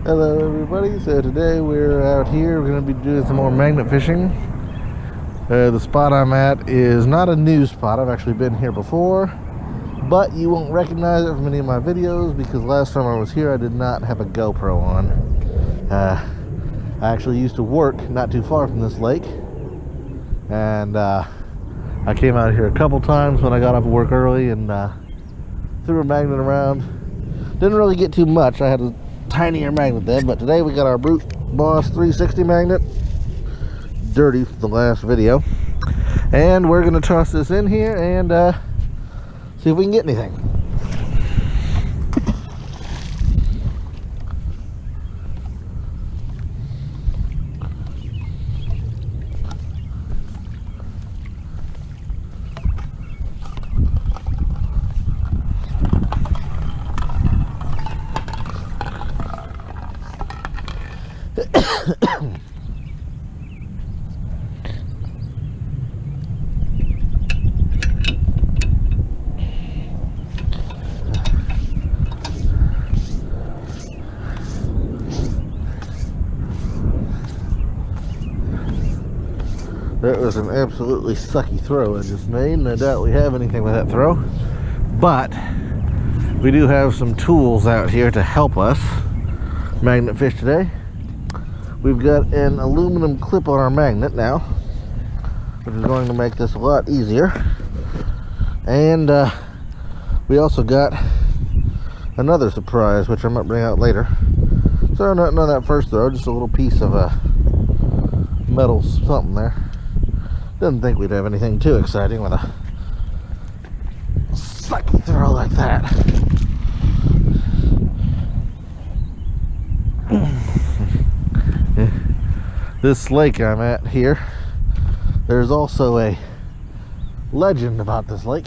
Hello everybody, so today we're out here, we're going to be doing some more magnet fishing. The spot I'm at is not a new spot, I've actually been here before, but you won't recognize it from any of my videos because last time I was here I did not have a GoPro on. I actually used to work not too far from this lake, and I came out here a couple times when I got off of work early and threw a magnet around. Didn't really get too much, I had a tinier magnet then, but today we got our Brute Boss 360 magnet, dirty from the last video, and we're gonna toss this in here and see if we can get anything. That was an absolutely sucky throw I just made, and I doubt we have anything with that throw. But we do have some tools out here to help us magnet fish today. We've got an aluminum clip on our magnet now, which is going to make this a lot easier. And we also got another surprise, which I might bring out later. So not on that first throw, just a little piece of a metal something there. Didn't think we'd have anything too exciting with a sucky throw like that. This lake I'm at here, there's also a legend about this lake,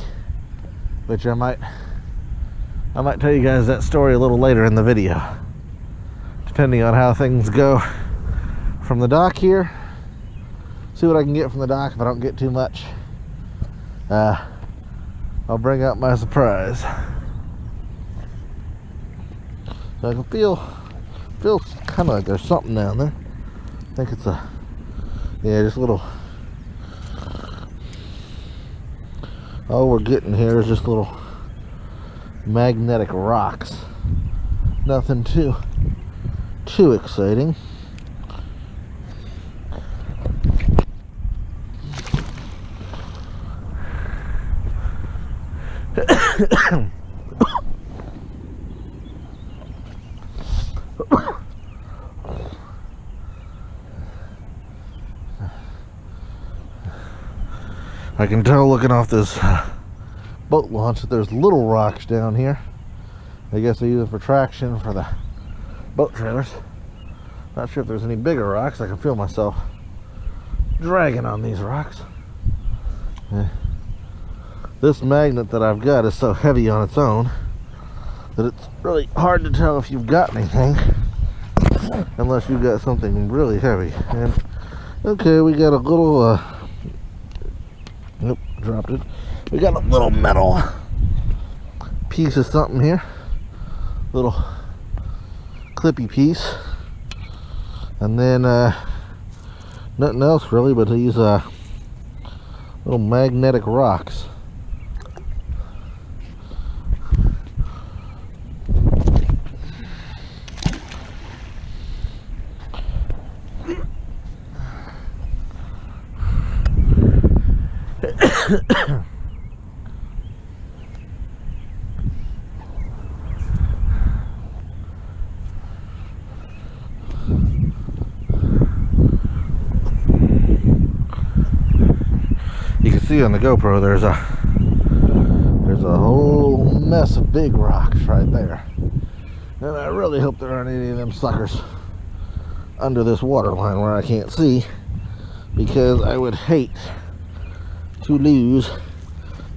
which I might tell you guys that story a little later in the video, depending on how things go from the dock here. See what I can get from the dock. If I don't get too much, I'll bring out my surprise. So I can feel kind of like there's something down there. I think it's just a little. All we're getting here is just little magnetic rocks. Nothing too exciting. I can tell looking off this boat launch that there's little rocks down here. I guess they use it for traction for the boat trailers. Not sure if there's any bigger rocks. I can feel myself dragging on these rocks. This magnet that I've got is so heavy on its own that it's really hard to tell if you've got anything unless you've got something really heavy. And okay, we got a little nope, dropped it. We got a little metal piece of something here, little clippy piece, and then nothing else really but these little magnetic rocks. You can see on the GoPro there's a whole mess of big rocks right there, and I really hope there aren't any of them suckers under this water line where I can't see, because I would hate to lose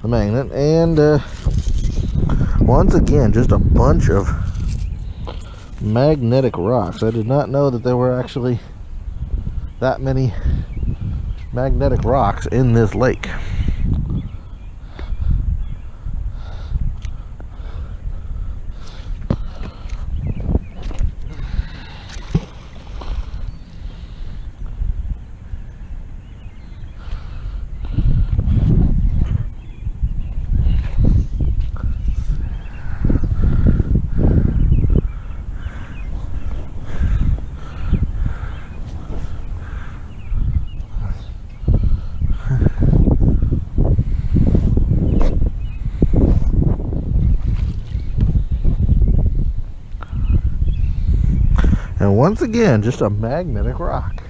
the magnet. And once again, just a bunch of magnetic rocks. I did not know that there were actually that many magnetic rocks in this lake. And once again, just a magnetic rock.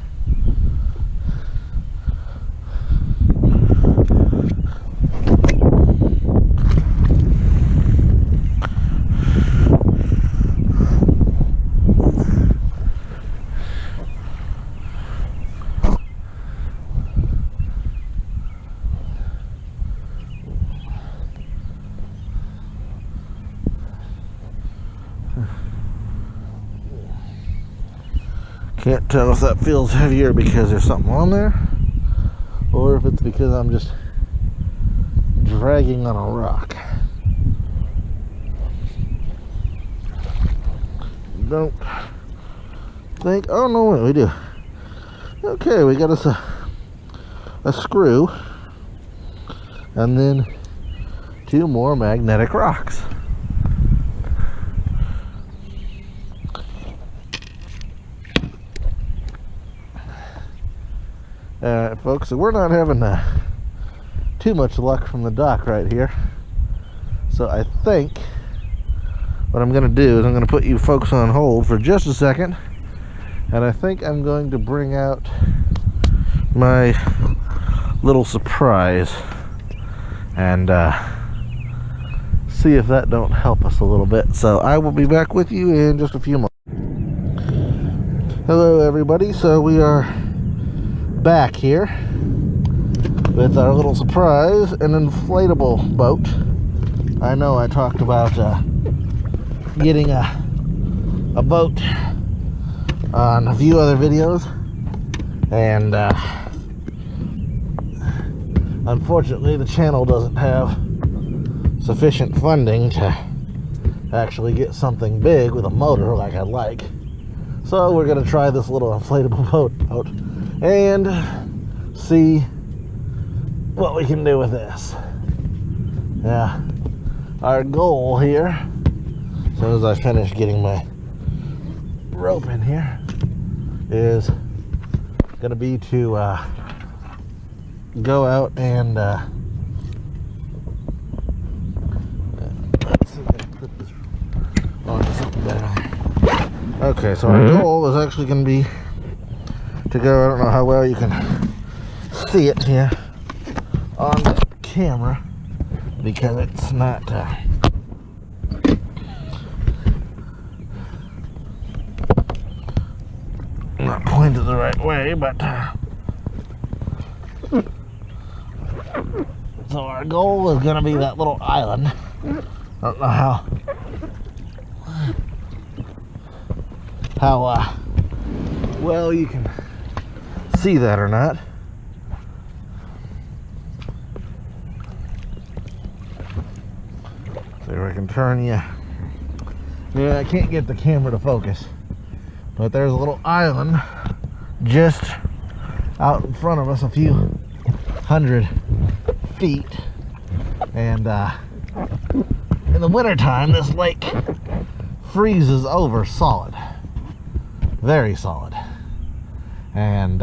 Can't tell if that feels heavier because there's something on there, or if it's because I'm just dragging on a rock. Don't think, oh no, wait, we do. Okay, we got us a screw, and then 2 more magnetic rocks. Alright folks, so we're not having too much luck from the dock right here. So I think what I'm going to do is I'm going to put you folks on hold for just a second. And I think I'm going to bring out my little surprise and see if that don't help us a little bit. So I will be back with you in just a few moments. Hello everybody, so we are back here with our little surprise, an inflatable boat. I know I talked about getting a boat on a few other videos, and unfortunately the channel doesn't have sufficient funding to actually get something big with a motor like I'd like. So we're going to try this little inflatable boat out and see what we can do with this. Yeah, our goal here, as soon as I finish getting my rope in here, is gonna be to go out and let's see if I can put this onto something better. Okay, so our goal is actually gonna be to go, I don't know how well you can see it here on the camera because it's not pointed the right way, but so our goal is going to be that little island. I don't know how well you can see that or not. See if I can turn you. Yeah, I can't get the camera to focus, but there's a little island just out in front of us, a few hundred feet, and in the wintertime this lake freezes over solid, very solid. And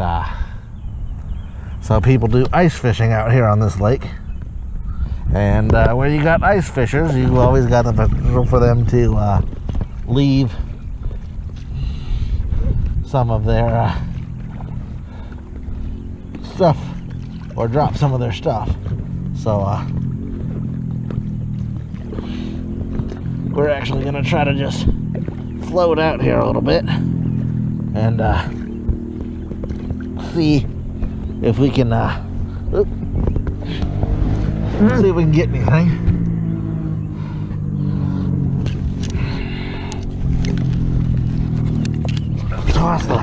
so people do ice fishing out here on this lake, and where you got ice fishers, you always got the potential for them to leave some of their stuff, or drop some of their stuff. So we're actually gonna try to just float out here a little bit and see if we can see if we can get anything. Toss the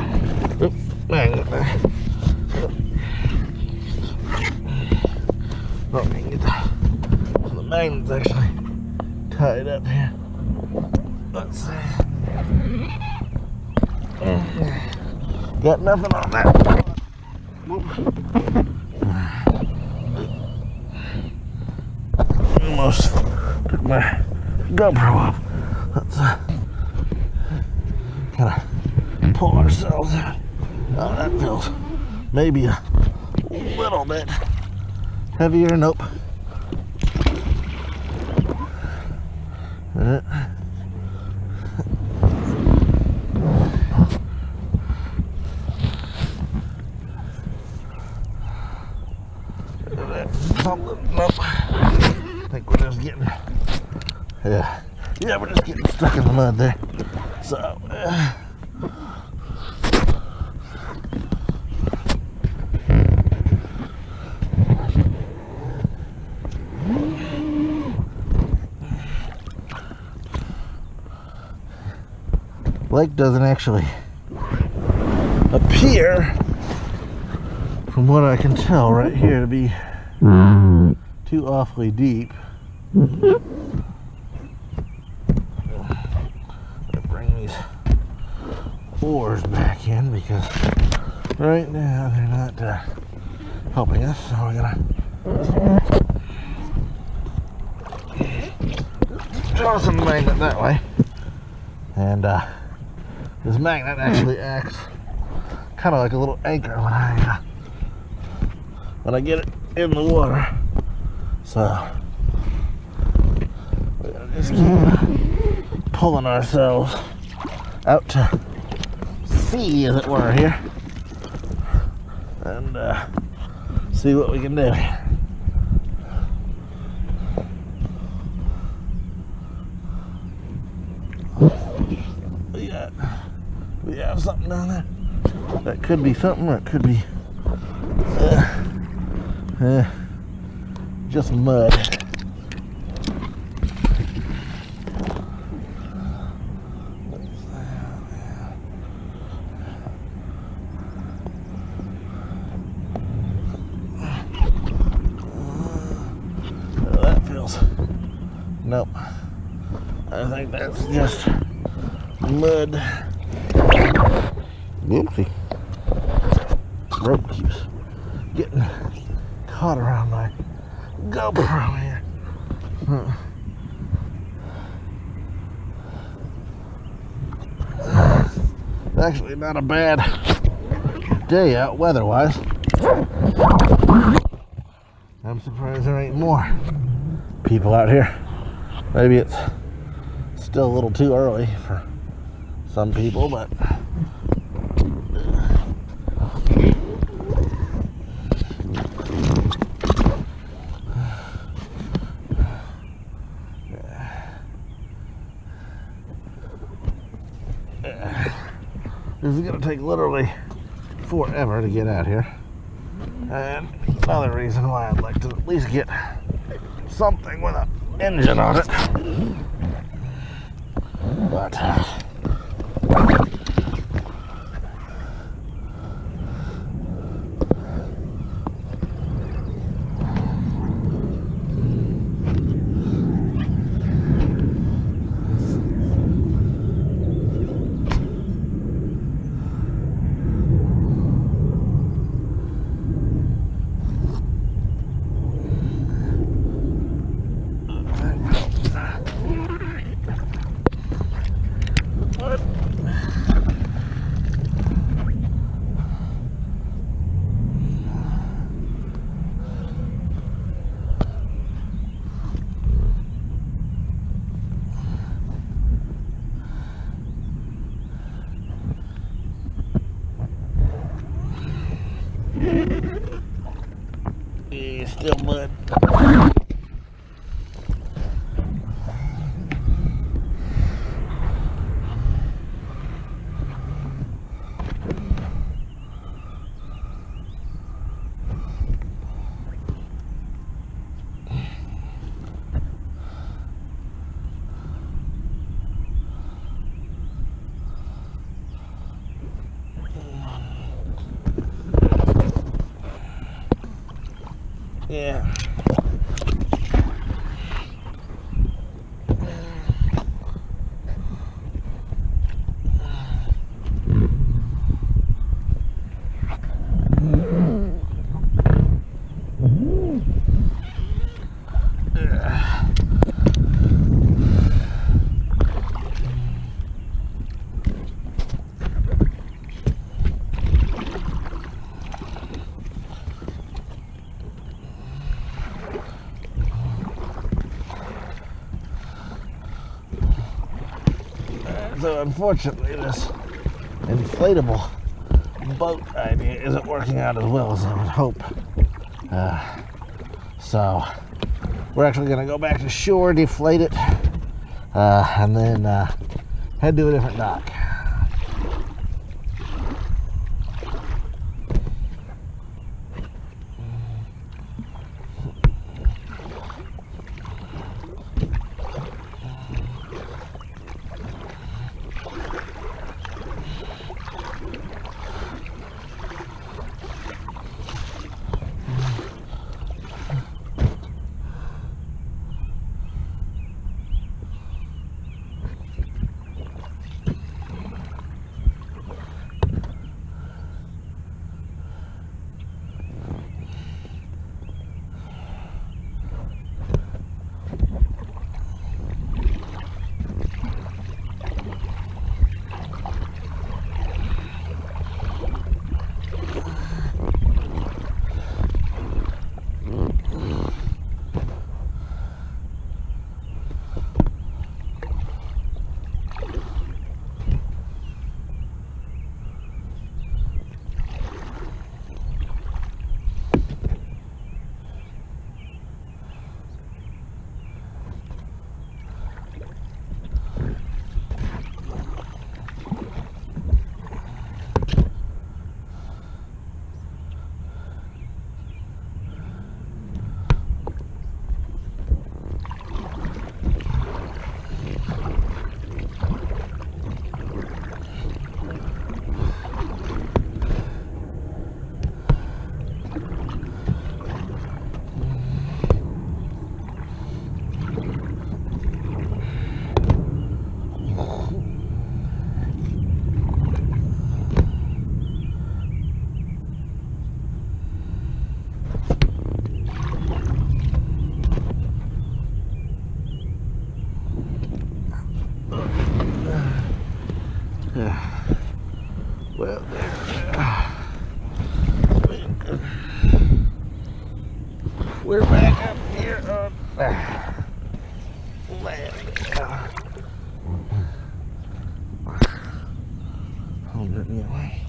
magnet there. Oh, we can get the magnet's actually tied up here. Let's see. Got nothing on that. Almost took my GoPro off. Let's kind of pull ourselves out. Oh, that feels maybe a little bit heavier. Nope. Yeah, we're just getting stuck in the mud there. So, lake doesn't actually appear, from what I can tell right here, to be too awfully deep. Bring these oars back in because right now they're not helping us, so we're gonna throw some magnet that way. And this magnet actually acts kind of like a little anchor when I get it in the water. So we're gonna just keep pulling ourselves out to sea, as it were, here, and see what we can do. We have something down there. That could be something, or it could be just mud. That feels... Nope. I think that's just mud. Oopsie. Rope keeps getting caught around my GoPro here. Actually, not a bad day out weather-wise. I'm surprised there ain't more people out here. Maybe it's still a little too early for some people, but this is going to take literally forever to get out here, and another reason why I'd like to at least get something with an engine on it. But yeah, still mud. Yeah. So unfortunately, this inflatable boat idea isn't working out as well as I would hope. So we're actually going to go back to shore, deflate it, and then head to a different dock. Well, we're back up here on landing. Hold it anyway.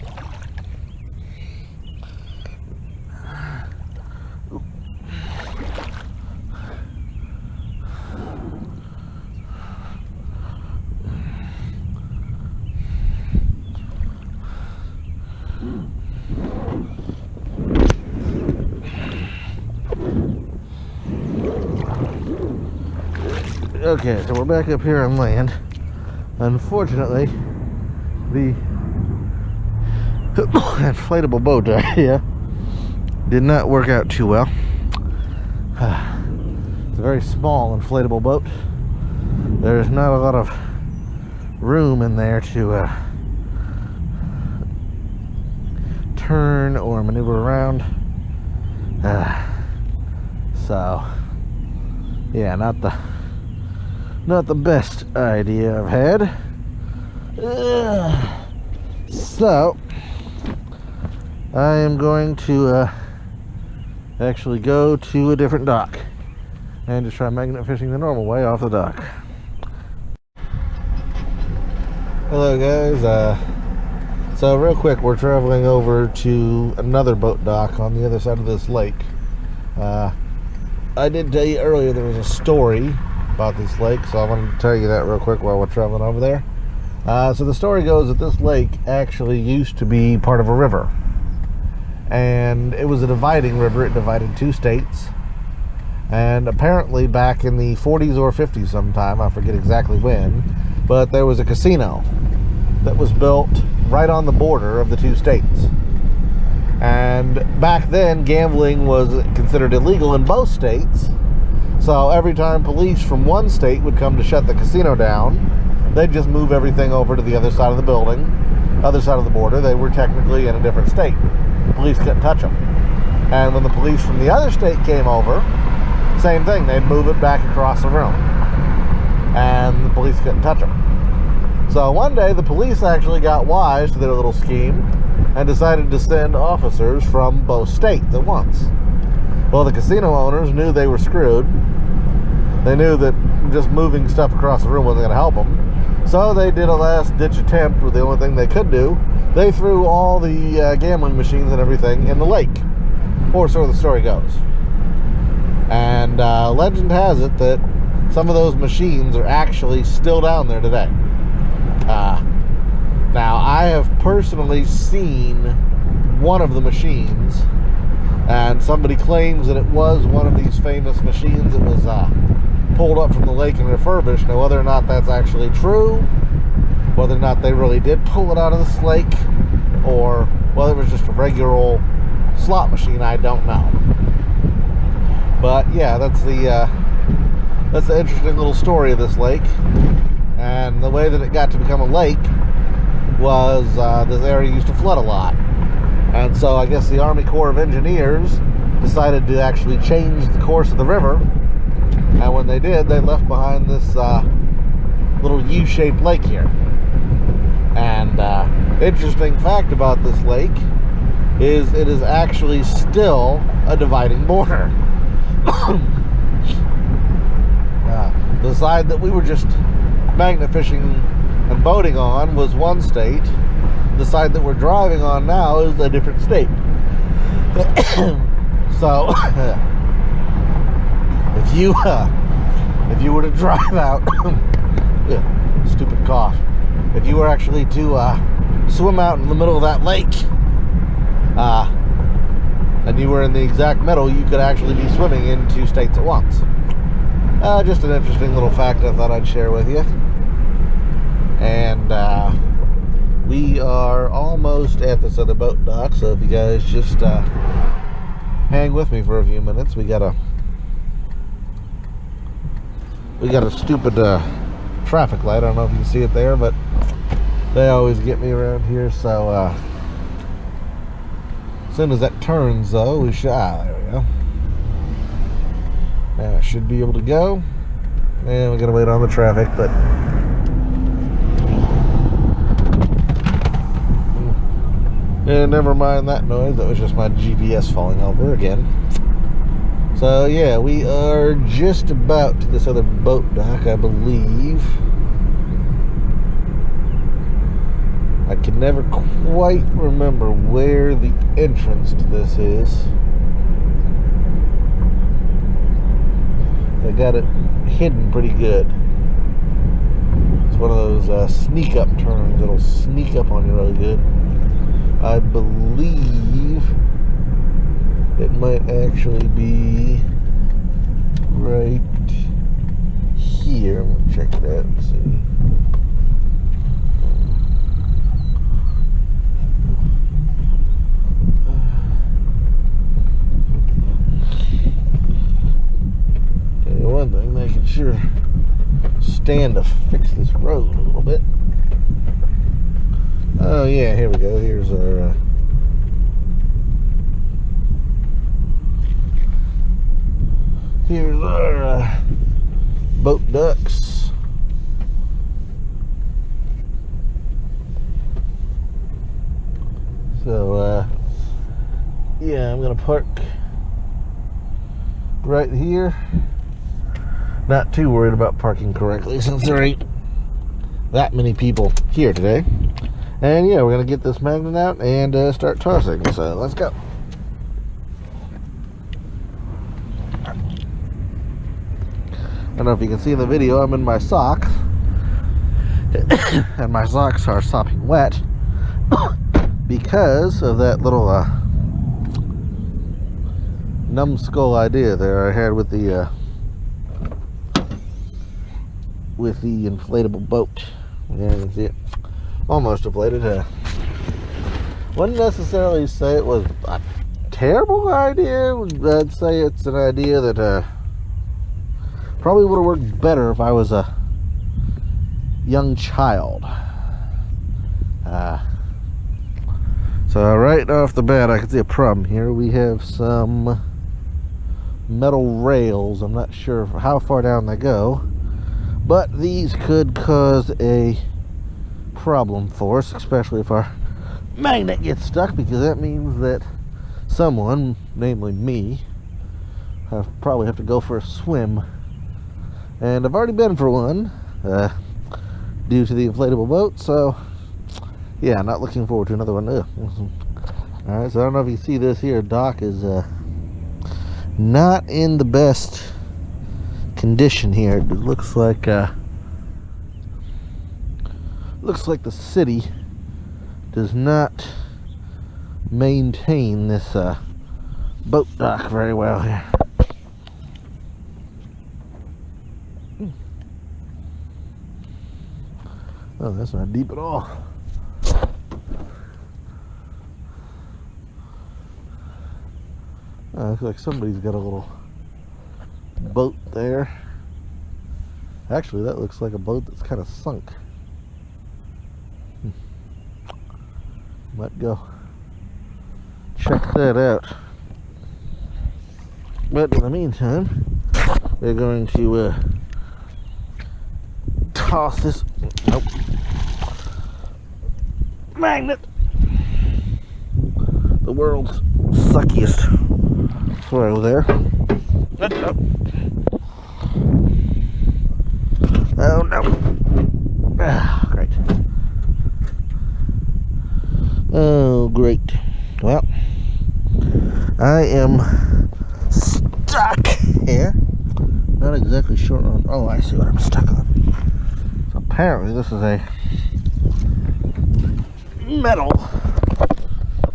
Okay, so we're back up here on land. Unfortunately, the inflatable boat idea did not work out too well. It's a very small inflatable boat. There's not a lot of room in there to turn or maneuver around. So yeah, not the best idea I've had. So I am going to actually go to a different dock and just try magnet fishing the normal way off the dock. Hello guys, so real quick, we're traveling over to another boat dock on the other side of this lake. I did tell you earlier there was a story about this lake, so I wanted to tell you that real quick while we're traveling over there. So the story goes that this lake actually used to be part of a river, and it was a dividing river. It divided two states, and apparently back in the 40s or 50s sometime, I forget exactly when, but there was a casino that was built right on the border of the two states. And back then, gambling was considered illegal in both states. So every time police from one state would come to shut the casino down, they'd just move everything over to the other side of the building, other side of the border. They were technically in a different state. The police couldn't touch them. And when the police from the other state came over, same thing. They'd move it back across the room, and the police couldn't touch them. So one day, the police actually got wise to their little scheme and decided to send officers from both states at once. Well, the casino owners knew they were screwed. They knew that just moving stuff across the room wasn't going to help them. So they did a last-ditch attempt with the only thing they could do. They threw all the gambling machines and everything in the lake, or so the story goes. And legend has it that some of those machines are actually still down there today. Now, I have personally seen one of the machines, and somebody claims that it was one of these famous machines that was pulled up from the lake and refurbished. Now, whether or not that's actually true, whether or not they really did pull it out of this lake, or whether it was just a regular old slot machine, I don't know. But yeah, that's the interesting little story of this lake. And the way that it got to become a lake was this area used to flood a lot. And so I guess the Army Corps of Engineers decided to actually change the course of the river. And when they did, they left behind this little U-shaped lake here. And interesting fact about this lake is it is actually still a dividing border. The side that we were just magnet fishing and boating on was one state. The side that we're driving on now is a different state. So if you were to drive out stupid cough, if you were actually to swim out in the middle of that lake, and you were in the exact middle, you could actually be swimming in two states at once. Just an interesting little fact I thought I'd share with you. And we are almost at this other boat dock, so if you guys just hang with me for a few minutes. We got a stupid traffic light. I don't know if you can see it there, but they always get me around here. So as soon as that turns, though, we should. There we go. Now I should be able to go. And we gotta wait on the traffic, but and never mind that noise. That was just my GPS falling over again. So yeah, we are just about to this other boat dock, I believe. I can never quite remember where the entrance to this is. I got it hidden pretty good. It's one of those sneak up turns that'll sneak up on you really good. I believe it might actually be right here. I'm gonna check it out and see. One thing, they can sure stand to fix this road a little bit. Oh yeah, here we go. Here's our boat ducks. So yeah, I'm gonna park right here. Not too worried about parking correctly since there ain't that many people here today. And yeah, we're gonna get this magnet out and start tossing. So let's go. I don't know if you can see in the video, I'm in my socks. And my socks are sopping wet because of that little numbskull idea there I had with the inflatable boat. Yeah, you can see it. Almost inflated. Wouldn't necessarily say it was a terrible idea. I'd say it's an idea that probably would have worked better if I was a young child. So right off the bat, I can see a problem here. We have some metal rails. I'm not sure how far down they go, but these could cause a problem for us, especially if our magnet gets stuck, because that means that someone, namely me, probably have to go for a swim. And I've already been for one due to the inflatable boat, so yeah, not looking forward to another one. Alright, so I don't know if you see this here, dock is not in the best condition here. It looks like the city does not maintain this boat dock very well here. Oh, that's not deep at all. Looks like somebody's got a little boat there. Actually, that looks like a boat that's kind of sunk. Might go check that out. But in the meantime, we're going to toss this magnet, the world's suckiest throw there. Oh no. Ah, great. Oh, great. Well, I am stuck here. Not exactly sure on. Oh, I see what I'm stuck on. So apparently this is a metal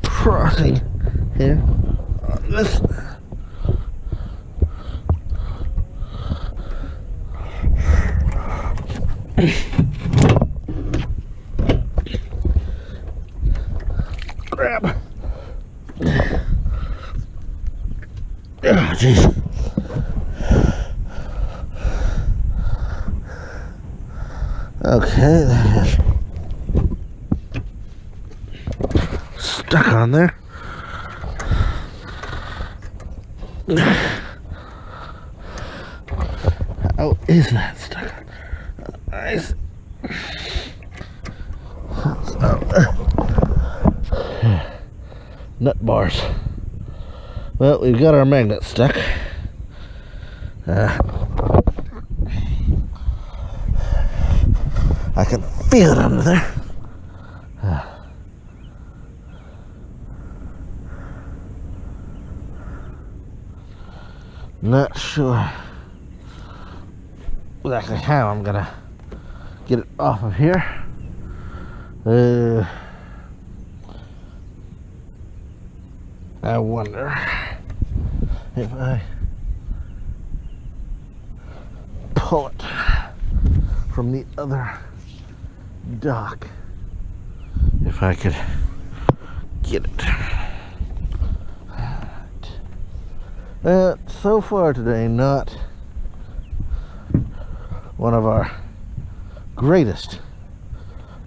crossing here on this. Grab. Oh, jeez. Okay, that is stuck on there. How is that stuck? Nice. Nut bars. Well, we've got our magnet stuck. I can feel it under there. Not sure exactly how I'm gonna get it off of here. I wonder if I pull it from the other dock, if I could get it. So far today, not one of our greatest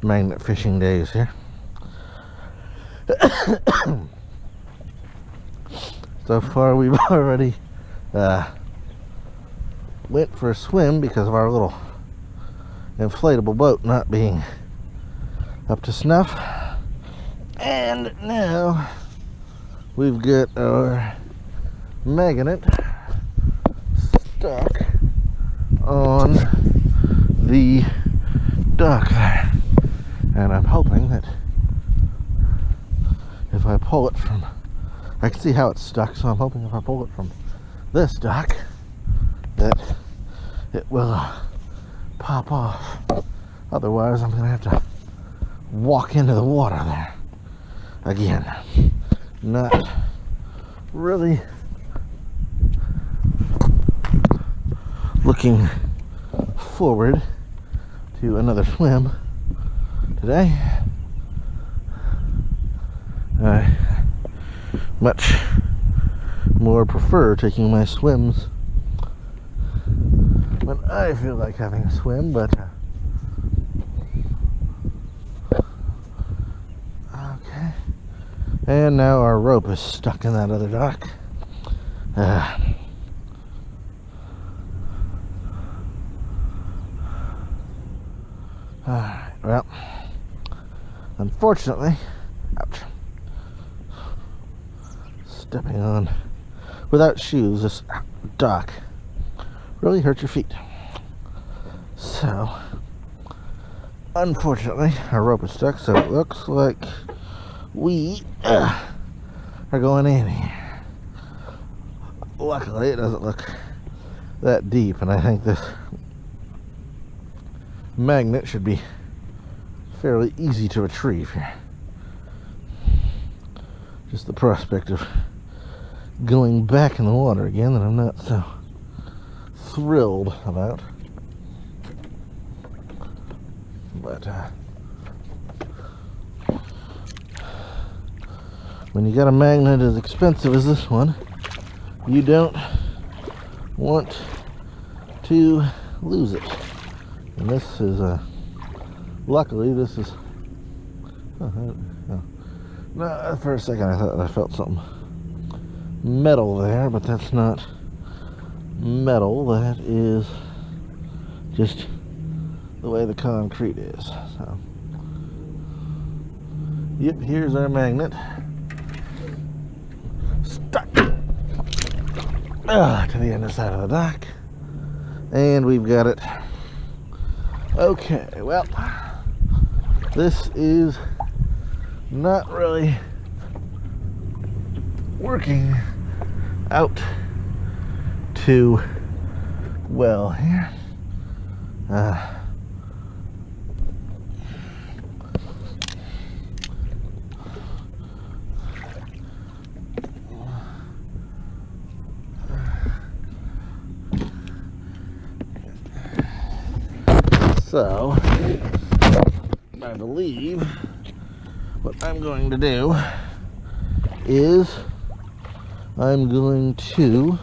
magnet fishing days here. So far we've already went for a swim because of our little inflatable boat not being up to snuff, and now we've got our magnet stuck on the dock there, and I'm hoping that if I pull it from, I can see how it's stuck, so I'm hoping if I pull it from this dock that it will pop off. Otherwise I'm gonna have to walk into the water there again. Not really looking forward to another swim today. I much more prefer taking my swims when I feel like having a swim, but okay. And now our rope is stuck in that other dock. Alright, well, unfortunately, ouch, stepping on without shoes, this dock really hurts your feet. So, unfortunately, our rope is stuck, so it looks like we are going in here. Luckily, it doesn't look that deep, and I think this magnet should be fairly easy to retrieve here. Just the prospect of going back in the water again that I'm not so thrilled about. But when you got a magnet as expensive as this one, you don't want to lose it. And this is luckily this is no, for a second I thought I felt something metal there, but that's not metal. That is just the way the concrete is. So, yep, here's our magnet stuck to the other side of the dock, and we've got it. Okay, well, this is not really working out too well here. So, I believe what I'm going to do is I'm going to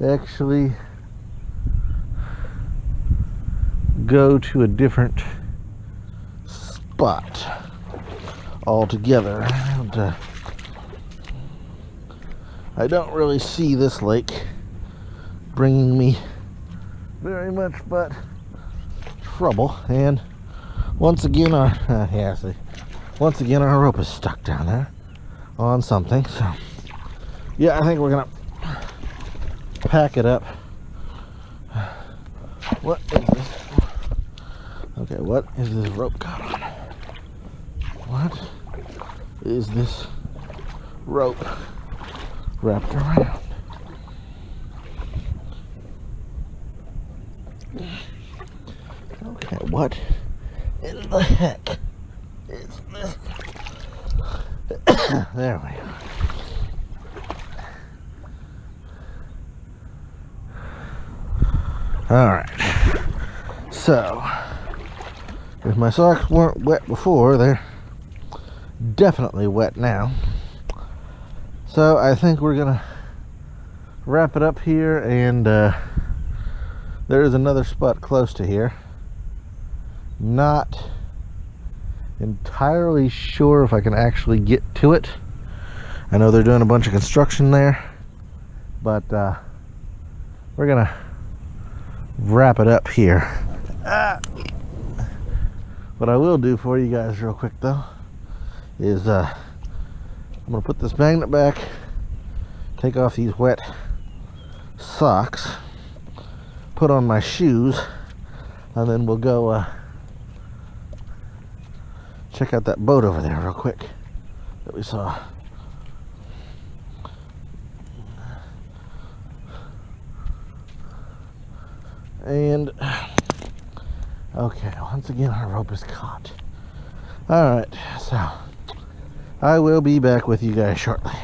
actually go to a different spot altogether. And, I don't really see this lake bringing me very much but trouble, and once again our once again our rope is stuck down there on something. So yeah, I think we're gonna pack it up. What is this? Okay, what is this rope caught on? What is this rope wrapped around? Okay, what in the heck is this? There we are. Alright, so if my socks weren't wet before, they're definitely wet now. So I think we're gonna wrap it up here, and there is another spot close to here. Not entirely sure if I can actually get to it. I know they're doing a bunch of construction there, but we're gonna wrap it up here. What I will do for you guys real quick though is I'm gonna put this magnet back, take off these wet socks, put on my shoes, and then we'll go check out that boat over there real quick that we saw. And okay, once again our rope is caught. Alright, so I will be back with you guys shortly.